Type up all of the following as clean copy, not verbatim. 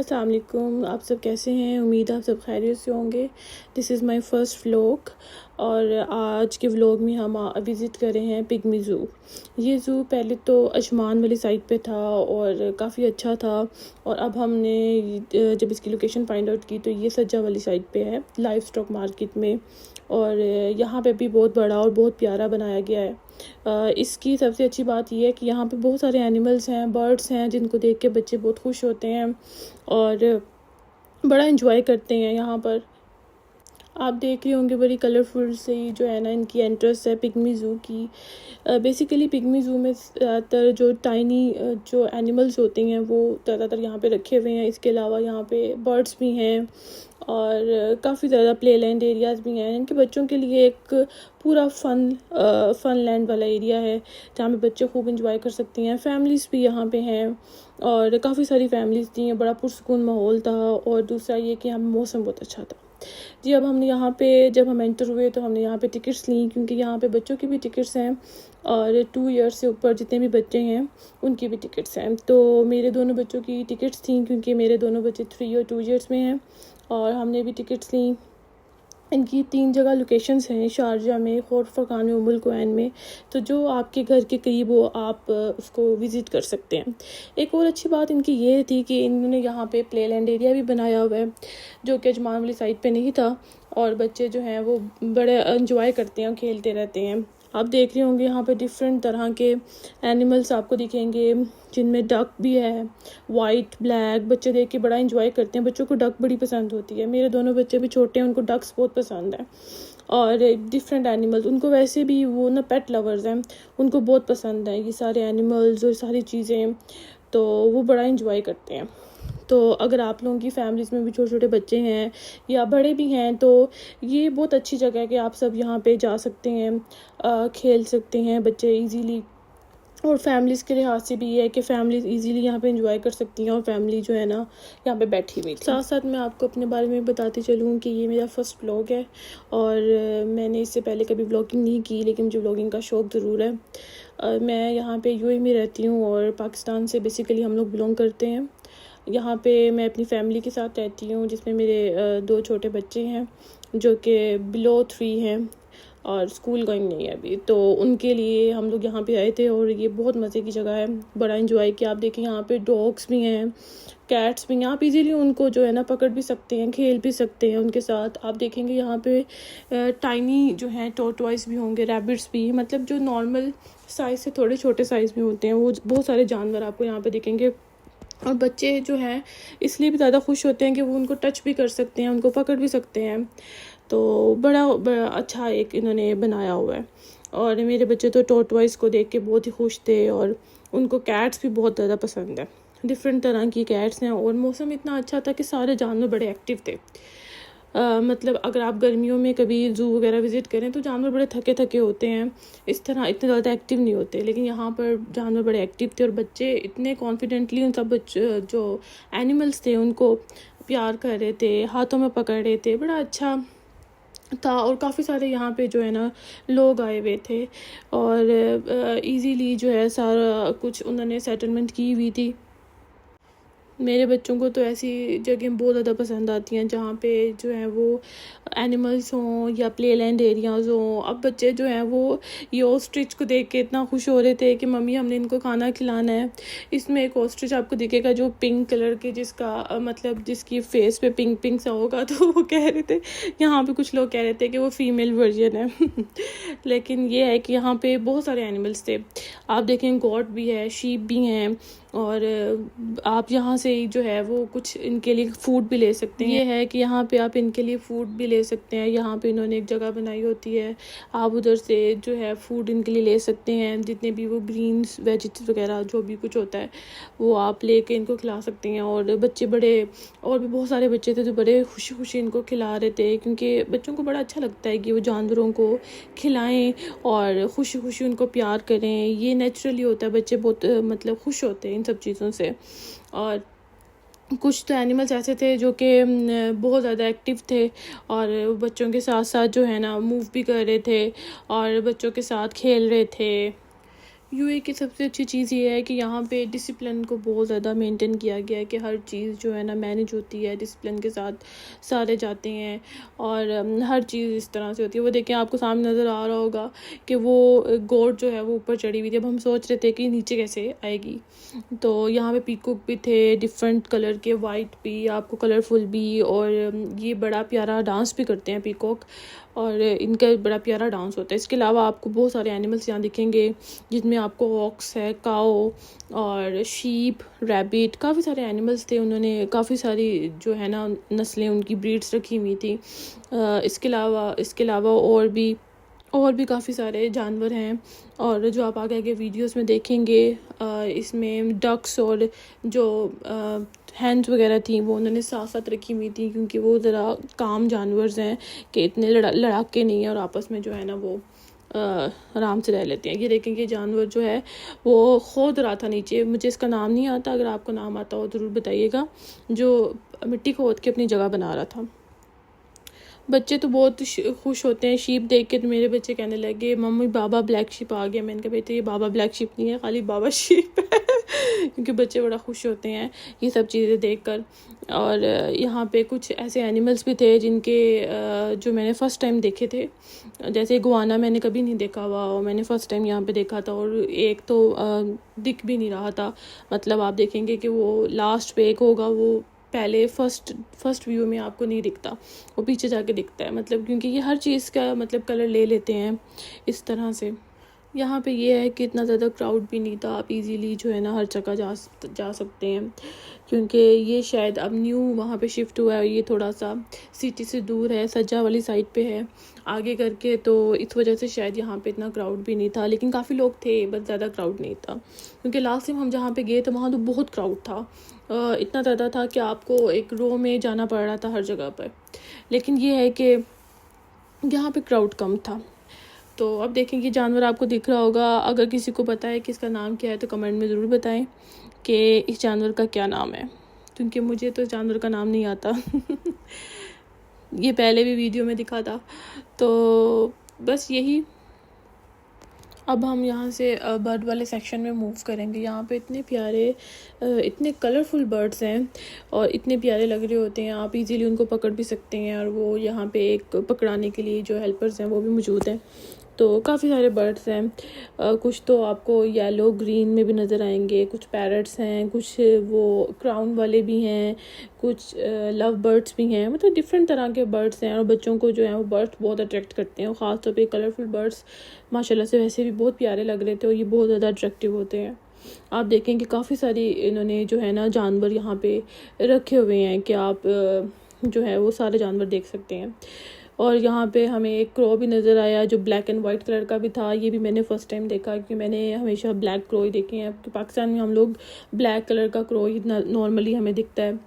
अस्सलाम वालेकुम। आप सब कैसे हैं? उम्मीद आप सब खैरियत से होंगे। This is my first vlog और आज के व्लॉग में हम विज़िट कर रहे हैं पिग्मी ज़ू। ये ज़ू पहले तो अजमान वाली साइड पे था और काफ़ी अच्छा था, और अब हमने जब इसकी लोकेशन फाइंड आउट की तो ये सज्जा वाली साइड पे है, लाइव स्टॉक मार्केट में। और यहाँ पे भी बहुत बड़ा और बहुत प्यारा बनाया गया है। इसकी सबसे अच्छी बात यह है कि यहाँ पे बहुत सारे एनिमल्स हैं, बर्ड्स हैं, जिनको देख के बच्चे बहुत खुश होते हैं और बड़ा इंजॉय करते हैं। यहाँ पर आप देख रहे होंगे बड़ी कलरफुल से जो है ना इनकी एंट्रेंस है पिग्मी ज़ू की। बेसिकली पिग्मी ज़ू में ज़्यादातर जो टाइनी जो एनिमल्स होते हैं वो ज़्यादातर यहाँ पे रखे हुए हैं। इसके अलावा यहाँ पे बर्ड्स भी हैं और काफ़ी ज़्यादा प्ले लैंड एरियाज़ भी हैं। इनके बच्चों के लिए एक पूरा फ़न लैंड वाला एरिया है जहाँ पे बच्चे खूब इंजॉय कर सकती हैं। फैमिलीज़ भी यहाँ पे हैं और काफ़ी सारी फैमिलीज़ थी, बड़ा पुरसुकून माहौल था। और दूसरा ये कि यहाँ मौसम बहुत अच्छा था जी। अब हमने यहाँ पे जब हम एंटर हुए तो हमने यहाँ पे टिकट्स ली, क्योंकि यहाँ पे बच्चों की भी टिकट्स हैं और 2 ईयर्स से ऊपर जितने भी बच्चे हैं उनकी भी टिकट्स हैं। तो मेरे दोनों बच्चों की टिकट्स थी, क्योंकि मेरे दोनों बच्चे 3 और 2 ईयर्स में हैं, और हमने भी टिकट्स ली। इनकी 3 जगह लोकेशंस हैं, शारजा में, खौर फरकान में, उम्मुल कुवैन में। तो जो आपके घर के करीब हो आप उसको विज़िट कर सकते हैं। एक और अच्छी बात इनकी ये थी कि इन्होंने यहाँ पे प्ले लैंड एरिया भी बनाया हुआ है, जो कि अजमान वाली साइड पे नहीं था, और बच्चे जो हैं वो बड़े इंजॉय करते हैं और खेलते रहते हैं। आप देख रहे होंगे यहाँ पे डिफरेंट तरह के एनिमल्स आपको दिखेंगे, जिनमें डक भी है, वाइट ब्लैक। बच्चे देख के बड़ा इंजॉय करते हैं, बच्चों को डक बड़ी पसंद होती है। मेरे दोनों बच्चे भी छोटे हैं, उनको डक्स बहुत पसंद है। और डिफरेंट एनिमल्स उनको वैसे भी वो ना पेट लवर्स हैं, उनको बहुत पसंद है ये सारे एनिमल्स और सारी चीज़ें, तो वो बड़ा इंजॉय करते हैं। तो अगर आप लोगों की फैमिलीज़ में भी छोटे छोटे बच्चे हैं या बड़े भी हैं तो ये बहुत अच्छी जगह है कि आप सब यहाँ पे जा सकते हैं, खेल सकते हैं बच्चे इजीली। और फैमिलीज़ के लिहाज से भी ये है कि फैमिलीज़ इजीली यहाँ पे एंजॉय कर सकती हैं, और फैमिली जो है ना यहाँ पे बैठी हुई थी। साथ साथ मैं आपको अपने बारे में बताती चलूँ कि ये मेरा फर्स्ट व्लॉग है और मैंने इससे पहले कभी व्लॉगिंग नहीं की, लेकिन मुझे व्लॉगिंग का शौक़ ज़रूर है। मैं यहाँ पे यूएई में रहती हूँ और पाकिस्तान से बेसिकली हम लोग बिलोंग करते हैं। यहाँ पे मैं अपनी फैमिली के साथ रहती हूँ, जिसमें मेरे 2 छोटे बच्चे हैं जो कि बिलो 3 हैं और स्कूल गोइंग नहीं है अभी, तो उनके लिए हम लोग यहाँ पे आए थे। और ये बहुत मज़े की जगह है, बड़ा इंजॉय किया। आप देखें यहाँ पे डॉग्स भी हैं, कैट्स भी हैं। आप इजीली उनको जो है ना पकड़ भी सकते हैं, खेल भी सकते हैं उनके साथ। आप देखेंगे यहाँ पे टाइनी जो हैं टॉर्टॉइस भी होंगे, रैबिट्स भी, मतलब जो नॉर्मल साइज़ से थोड़े छोटे साइज़ में होते हैं, वो बहुत सारे जानवर आपको यहाँ पे दिखेंगे। और बच्चे जो हैं इसलिए भी ज़्यादा खुश होते हैं कि वो उनको टच भी कर सकते हैं, उनको पकड़ भी सकते हैं। तो बड़ा अच्छा एक इन्होंने बनाया हुआ है। और मेरे बच्चे तो टॉर्टॉइस को देख के बहुत ही खुश थे, और उनको कैट्स भी बहुत ज़्यादा पसंद है। डिफरेंट तरह की कैट्स हैं, और मौसम इतना अच्छा था कि सारे जानवर बड़े एक्टिव थे। मतलब अगर आप गर्मियों में कभी ज़ू वगैरह विज़िट करें तो जानवर बड़े थके थके होते हैं, इस तरह इतने ज़्यादा एक्टिव नहीं होते, लेकिन यहाँ पर जानवर बड़े एक्टिव थे और बच्चे इतने कॉन्फिडेंटली उन सब जो एनिमल्स थे उनको प्यार कर रहे थे, हाथों में पकड़ रहे थे। बड़ा अच्छा था। और काफ़ी सारे यहाँ पे जो है ना लोग आए हुए थे, और इजीली जो है सारा कुछ उन्होंने सेटलमेंट की हुई थी। मेरे बच्चों को तो ऐसी जगह बहुत ज़्यादा पसंद आती हैं जहाँ पे जो है वो एनिमल्स हों या प्ले लैंड एरियाज़ हों। अब बच्चे जो हैं वो ये ऑस्ट्रिच को देख के इतना खुश हो रहे थे कि मम्मी हमने इनको खाना खिलाना है। इसमें एक ऑस्ट्रिच आपको दिखेगा जो पिंक कलर के, जिसका मतलब जिसकी फेस पे पिंक पिंक सा होगा, तो वो कह रहे थे, यहाँ पे कुछ लोग कह रहे थे कि वो फीमेल वर्जन है लेकिन ये है कि यहाँ पे बहुत सारे एनिमल्स थे। आप देखें गॉट भी है, शीप भी हैं, और आप यहाँ से जो है वो कुछ इनके लिए फ़ूड भी ले सकते हैं। ये है कि यहाँ पे आप इनके लिए फ़ूड भी ले सकते हैं। यहाँ पे इन्होंने एक जगह बनाई होती है, आप उधर से जो है फ़ूड इनके लिए ले सकते हैं। जितने भी वो ग्रीन्स वेजिटेबल्स वगैरह जो भी कुछ होता है वो आप लेके इनको खिला सकते हैं। और बच्चे बड़े, और भी बहुत सारे बच्चे थे जो बड़े खुशी खुशी इनको खिला रहे थे, क्योंकि बच्चों को बड़ा अच्छा लगता है कि वो जानवरों को खिलाएँ और खुशी खुशी उनको प्यार करें। ये नेचुरली होता है, बच्चे बहुत मतलब खुश होते हैं इन सब चीज़ों से। और कुछ तो एनिमल्स ऐसे थे जो कि बहुत ज़्यादा एक्टिव थे, और बच्चों के साथ साथ जो है ना मूव भी कर रहे थे और बच्चों के साथ खेल रहे थे। यूएई की सबसे अच्छी चीज़ ये है कि यहाँ पे डिसिप्लिन को बहुत ज़्यादा मेंटेन किया गया है कि हर चीज़ जो है ना मैनेज होती है, डिसिप्लिन के साथ सारे जाते हैं और हर चीज़ इस तरह से होती है। वो देखें, आपको सामने नज़र आ रहा होगा कि वो गोट जो है वो ऊपर चढ़ी हुई थी। अब हम सोच रहे थे कि नीचे कैसे आएगी, तो यहाँ पे पीकॉक भी थे डिफरेंट कलर के, वाइट भी, आपको कलरफुल भी, और ये बड़ा प्यारा डांस भी करते हैं पीकॉक, और इनका बड़ा प्यारा डांस होता है। इसके अलावा आपको बहुत सारे एनिमल्स यहाँ दिखेंगे जिसमें आपको ऑक्स है, काओ और शीप, रैबिट, काफ़ी सारे एनिमल्स थे। उन्होंने काफ़ी सारी जो है ना नस्लें, उनकी ब्रीड्स रखी हुई थी। इसके अलावा और भी काफ़ी सारे जानवर हैं, और जो आप आगे आगे वीडियोस में देखेंगे इसमें डक्स और जो हैंड्स वगैरह थी वो उन्होंने साथ साथ रखी हुई थी, क्योंकि वो ज़रा काम जानवर हैं कि इतने लड़ाके नहीं हैं और आपस में जो है ना वो आराम से रह लेते हैं। ये देखेंगे जानवर जो है वो खोद रहा था नीचे, मुझे इसका नाम नहीं आता, अगर आपको नाम आता हो ज़रूर बताइएगा, जो मिट्टी खोद के अपनी जगह बना रहा था। बच्चे तो बहुत खुश होते हैं शीप देख के, तो मेरे बच्चे कहने लगे मम्मी बाबा ब्लैक शीप आ गया। मैंने कहा बेटे ये बाबा ब्लैक शीप नहीं है, खाली बाबा शीप है क्योंकि बच्चे बड़ा खुश होते हैं ये सब चीज़ें देखकर। और यहाँ पे कुछ ऐसे एनिमल्स भी थे जिनके जो मैंने फ़र्स्ट टाइम देखे थे, जैसे गुआना मैंने कभी नहीं देखा हुआ और मैंने फ़र्स्ट टाइम यहाँ पे देखा था, और एक तो दिख भी नहीं रहा था, मतलब आप देखेंगे कि वो लास्ट पे एक होगा, वो पहले फर्स्ट व्यू में आपको नहीं दिखता, वो पीछे जाके दिखता है, मतलब क्योंकि ये हर चीज़ का मतलब कलर ले लेते हैं इस तरह से। यहाँ पे ये है कि इतना ज़्यादा क्राउड भी नहीं था, आप इजीली जो है ना हर जगह जा सकते हैं, क्योंकि ये शायद अब न्यू वहाँ पे शिफ्ट हुआ है, ये थोड़ा सा सिटी से दूर है, सज्जा वाली साइड पे है आगे करके, तो इस वजह से शायद यहाँ पे इतना क्राउड भी नहीं था, लेकिन काफ़ी लोग थे, बस ज़्यादा क्राउड नहीं था। क्योंकि लास्ट टाइम हम जहाँ पे गए थे वहाँ तो बहुत क्राउड था, इतना ज़्यादा था कि आपको एक रो में जाना पड़ रहा था हर जगह पर। लेकिन ये है कि यहाँ पे क्राउड कम था। तो अब देखेंगे जानवर आपको दिख रहा होगा, अगर किसी को पता है कि इसका नाम क्या है तो कमेंट में ज़रूर बताएं कि इस जानवर का क्या नाम है, क्योंकि मुझे तो जानवर का नाम नहीं आता ये पहले भी वीडियो में दिखा था। तो बस यही, अब हम यहाँ से बर्ड वाले सेक्शन में मूव करेंगे। यहाँ पे इतने प्यारे इतने कलरफुल बर्ड्स हैं और इतने प्यारे लग रहे होते हैं, आप इजीली उनको पकड़ भी सकते हैं, और वो यहाँ पे एक पकड़ाने के लिए जो हेल्पर्स हैं वो भी मौजूद हैं। तो काफ़ी सारे बर्ड्स हैं, कुछ तो आपको येलो ग्रीन में भी नज़र आएंगे, कुछ पैरट्स हैं, कुछ वो क्राउन वाले भी हैं, कुछ लव बर्ड्स भी हैं, मतलब डिफरेंट तरह के बर्ड्स हैं, और बच्चों को जो है वो बर्ड्स बहुत अट्रैक्ट करते हैं, और ख़ास तौर पे कलरफुल बर्ड्स माशाल्लाह से वैसे भी बहुत प्यारे लग रहे थे और ये बहुत ज़्यादा अट्रैक्टिव होते हैं। आप देखें कि काफ़ी सारी इन्होंने जो है ना जानवर यहाँ पे रखे हुए हैं कि आप जो है वो सारे जानवर देख सकते हैं। और यहाँ पे हमें एक क्रो भी नज़र आया जो ब्लैक एंड वाइट कलर का भी था, ये भी मैंने फ़र्स्ट टाइम देखा, क्योंकि मैंने हमेशा ब्लैक क्रो ही देखे हैं, तो पाकिस्तान में हम लोग ब्लैक कलर का क्रो ही नॉर्मली हमें दिखता है,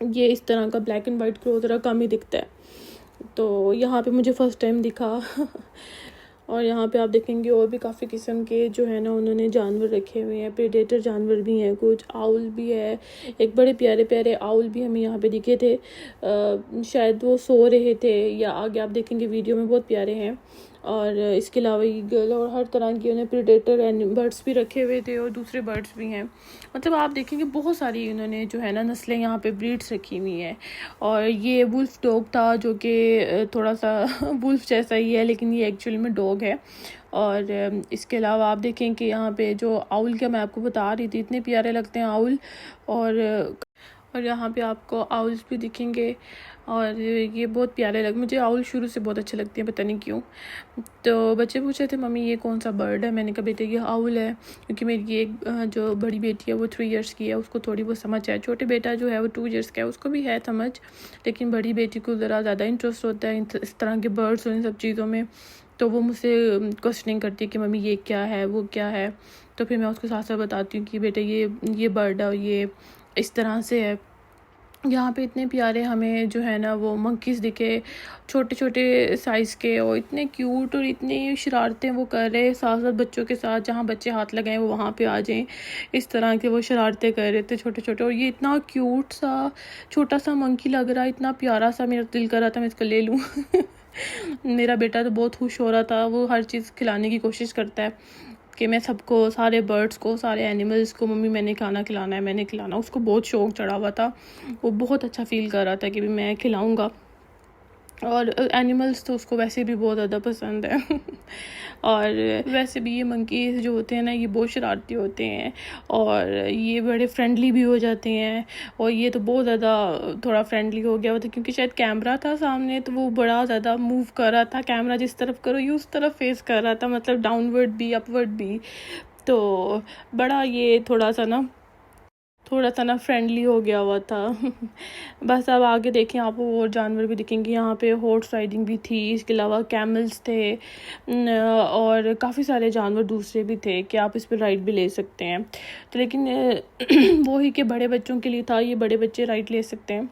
ये इस तरह का ब्लैक एंड वाइट क्रो ज़रा कम ही दिखता है, तो यहाँ पे मुझे फ़र्स्ट टाइम दिखा और यहाँ पे आप देखेंगे और भी काफ़ी किस्म के जो है ना उन्होंने जानवर रखे हुए हैं, प्रेडेटर जानवर भी हैं, कुछ आउल भी है, एक बड़े प्यारे प्यारे आउल भी हमें यहाँ पे दिखे थे, शायद वो सो रहे थे, या आगे आप देखेंगे वीडियो में बहुत प्यारे हैं। और इसके अलावा ईगल और हर तरह की उन्हें प्रेडेटर एंड बर्ड्स भी रखे हुए थे और दूसरे बर्ड्स भी हैं, मतलब आप देखेंगे बहुत सारी उन्होंने जो है ना नस्लें यहाँ पे ब्रीड्स रखी हुई हैं। और ये वुल्फ डॉग था जो कि थोड़ा सा वुल्फ जैसा ही है, लेकिन ये एक्चुअली में डॉग है। और इसके अलावा आप देखें कि यहाँ पे जो आउल का मैं आपको बता रही थी, इतने प्यारे लगते हैं आउल, और यहाँ पे आपको आउल्स भी दिखेंगे, और ये बहुत प्यारे मुझे आउल शुरू से बहुत अच्छे लगते हैं, पता नहीं क्यों। तो बच्चे पूछ रहे थे मम्मी ये कौन सा बर्ड है, मैंने कहा बेटे ये आउल है, क्योंकि मेरी एक जो बड़ी बेटी है वो 3 इयर्स की है, उसको थोड़ी बहुत समझ है, छोटे बेटा जो है वो 2 इयर्स का है, उसको भी है समझ, लेकिन बड़ी बेटी को ज़रा ज़्यादा इंटरेस्ट होता है इस तरह के बर्ड्स और इन सब चीज़ों में, तो वो मुझसे क्वेश्चनिंग करती है कि मम्मी ये क्या है वो क्या है, तो फिर मैं उसको साथ साथ बताती हूँ कि बेटे ये बर्ड है, ये इस तरह से है। यहाँ पे इतने प्यारे हमें जो है ना वो मंकीज़ दिखे, छोटे छोटे साइज़ के, और इतने क्यूट और इतनी शरारतें वो कर रहे साथ साथ बच्चों के साथ, जहाँ बच्चे हाथ लगाएं वो वहाँ पे आ जाएं, इस तरह के वो शरारतें कर रहे थे छोटे छोटे। और ये इतना क्यूट सा छोटा सा मंकी लग रहा है, इतना प्यारा सा, मेरा दिल कर रहा था मैं इसको ले लूँ मेरा बेटा तो बहुत खुश हो रहा था, वो हर चीज़ खिलाने की कोशिश करता है कि मैं सबको, सारे बर्ड्स को, सारे एनिमल्स को, मम्मी मैंने खाना खिलाना है, मैंने खिलाना। उसको बहुत शौक़ चढ़ा हुआ था, वो बहुत अच्छा फ़ील कर रहा था कि भी मैं खिलाऊँगा। और एनिमल्स तो उसको वैसे भी बहुत ज़्यादा पसंद है और वैसे भी ये मंकीज़ जो होते हैं ना, ये बहुत शरारती होते हैं और ये बड़े फ्रेंडली भी हो जाते हैं। और ये तो बहुत ज़्यादा थोड़ा फ्रेंडली हो गया हुआ था, क्योंकि शायद कैमरा था सामने, तो वो बड़ा ज़्यादा मूव कर रहा था। कैमरा जिस तरफ करो ये उस तरफ फेस कर रहा था, मतलब डाउनवर्ड भी अपवर्ड भी। तो बड़ा ये थोड़ा सा ना फ्रेंडली हो गया हुआ था बस अब आगे देखें, आपको और जानवर भी दिखेंगे। यहाँ पे हॉर्स राइडिंग भी थी, इसके अलावा कैमल्स थे और काफ़ी सारे जानवर दूसरे भी थे कि आप इस पर राइड भी ले सकते हैं। तो लेकिन वो ही कि बड़े बच्चों के लिए था, ये बड़े बच्चे राइड ले सकते हैं,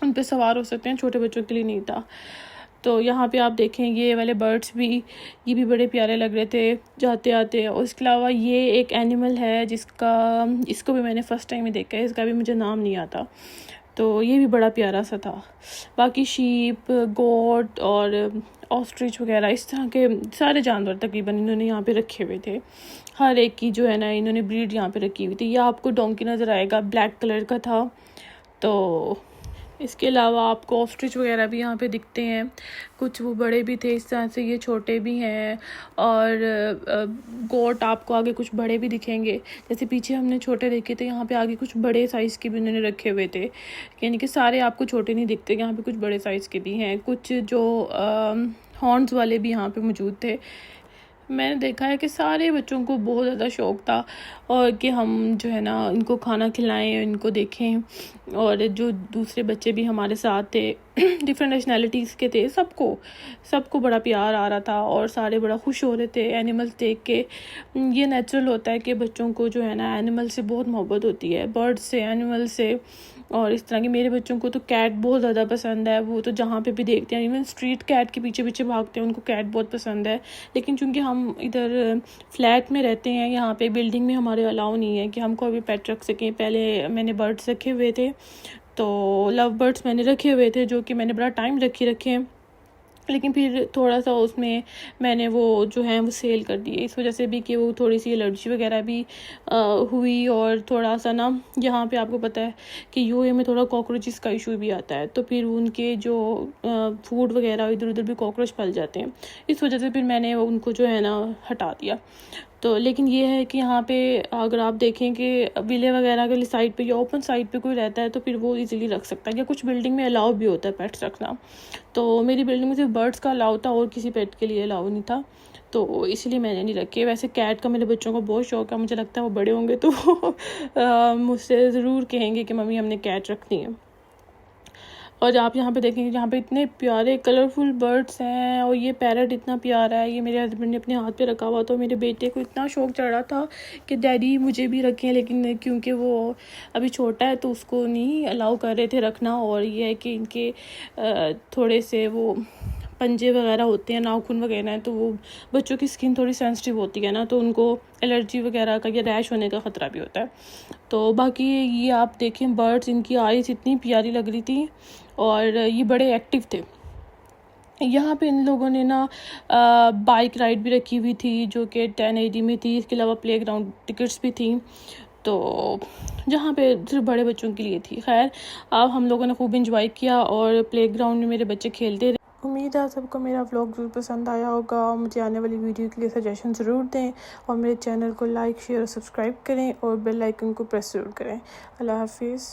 उन पर सवार हो सकते हैं, छोटे बच्चों के लिए नहीं था। तो यहाँ पे आप देखें ये वाले बर्ड्स भी, ये भी बड़े प्यारे लग रहे थे जाते आते। और इसके अलावा ये एक एनिमल है इसको भी मैंने फ़र्स्ट टाइम ही देखा है, इसका भी मुझे नाम नहीं आता। तो ये भी बड़ा प्यारा सा था। बाकी शीप, गोट और ऑस्ट्रिच वगैरह इस तरह के सारे जानवर तकरीबन इन्होंने यहाँ पे रखे हुए थे। हर एक की जो है ना इन्होंने ब्रीड यहाँ पे रखी हुई थी। ये आपको डोंकी नज़र आएगा, ब्लैक कलर का था। तो इसके अलावा आपको ऑस्ट्रिच वगैरह भी यहाँ पे दिखते हैं, कुछ वो बड़े भी थे इस तरह से, ये छोटे भी हैं। और गोट आपको आगे कुछ बड़े भी दिखेंगे, जैसे पीछे हमने छोटे देखे थे, यहाँ पे आगे कुछ बड़े साइज़ के भी उन्होंने रखे हुए थे। यानी कि सारे आपको छोटे नहीं दिखते, यहाँ पे कुछ बड़े साइज़ के भी हैं, कुछ जो हॉर्न्स वाले भी यहाँ पे मौजूद थे। मैंने देखा है कि सारे बच्चों को बहुत ज़्यादा शौक़ था और कि हम जो है ना इनको खाना खिलाएं, इनको देखें। और जो दूसरे बच्चे भी हमारे साथ थे डिफरेंट नेशनैलिटीज़ के थे, सबको बड़ा प्यार आ रहा था और सारे बड़ा खुश हो रहे थे एनिमल्स देख के। ये नेचुरल होता है कि बच्चों को जो है ना एनिमल से बहुत मोहब्बत होती है, बर्ड से, एनिमल से। और इस तरह के मेरे बच्चों को तो कैट बहुत ज़्यादा पसंद है, वो तो जहाँ पे भी देखते हैं, इवन स्ट्रीट कैट के पीछे पीछे भागते हैं, उनको कैट बहुत पसंद है। लेकिन चूंकि हम इधर फ्लैट में रहते हैं, यहाँ पे बिल्डिंग में हमारे अलाउ नहीं है कि हम कोई भी पेट रख सकें। पहले मैंने बर्ड्स रखे हुए थे, तो लव बर्ड्स मैंने रखे हुए थे जो कि मैंने बड़ा टाइम रखे, लेकिन फिर थोड़ा सा उसमें मैंने वो जो है वो सेल कर दिए, इस वजह से भी कि वो थोड़ी सी एलर्जी वगैरह भी हुई। और थोड़ा सा ना यहाँ पे आपको पता है कि यूए में थोड़ा कॉकरोचेस का इशू भी आता है, तो फिर उनके जो फूड वगैरह इधर उधर भी कॉकरोच फैल जाते हैं, इस वजह से फिर मैंने उनको जो है ना हटा दिया। तो लेकिन ये है कि यहाँ पे अगर आप देखें कि विले वगैरह के साइड पे या ओपन साइड पे कोई रहता है तो फिर वो इजीली रख सकता है, या कुछ बिल्डिंग में अलाउ भी होता है पेट्स रखना। तो मेरी बिल्डिंग में सिर्फ बर्ड्स का अलाउ था और किसी पेट के लिए अलाउ नहीं था, तो इसलिए मैंने नहीं रखे। वैसे कैट का मेरे बच्चों को बहुत शौक है, मुझे लगता है वो बड़े होंगे तो मुझसे ज़रूर कहेंगे कि मम्मी हमने कैट रखनी है। और आप यहाँ पे देखेंगे यहाँ पे इतने प्यारे कलरफुल बर्ड्स हैं, और ये पैरट इतना प्यारा है, ये मेरे हस्बैंड ने अपने हाथ पे रखा हुआ। तो मेरे बेटे को इतना शौक चढ़ा था कि डैडी मुझे भी रखें, लेकिन क्योंकि वो अभी छोटा है तो उसको नहीं अलाउ कर रहे थे रखना। और ये है कि इनके थोड़े से वो पंजे वगैरह होते हैं, नाखून वगैरह हैं, तो वो बच्चों की स्किन थोड़ी सेंसिटिव होती है ना, तो उनको एलर्जी वगैरह का या रैश होने का ख़तरा भी होता है। तो बाकी ये आप देखें बर्ड्स, इनकी आईज़ इतनी प्यारी लग रही थी और ये बड़े एक्टिव थे। यहाँ पे इन लोगों ने ना बाइक राइड भी रखी हुई थी जो कि 1080 में थी, इसके अलावा प्लेग्राउंड टिकट्स भी थी, तो जहाँ पे सिर्फ बड़े बच्चों के लिए थी। खैर अब हम लोगों ने खूब इंजॉय किया और प्लेग्राउंड में मेरे बच्चे खेलते रहे। उम्मीद है सबको मेरा व्लॉग ज़रूर पसंद आया होगा। मुझे आने वाली वीडियो के लिए सजेशन ज़रूर दें और मेरे चैनल को लाइक, शेयर और सब्सक्राइब करें और बेल आइकन को प्रेस ज़रूर करें। अल्लाह हाफिज़।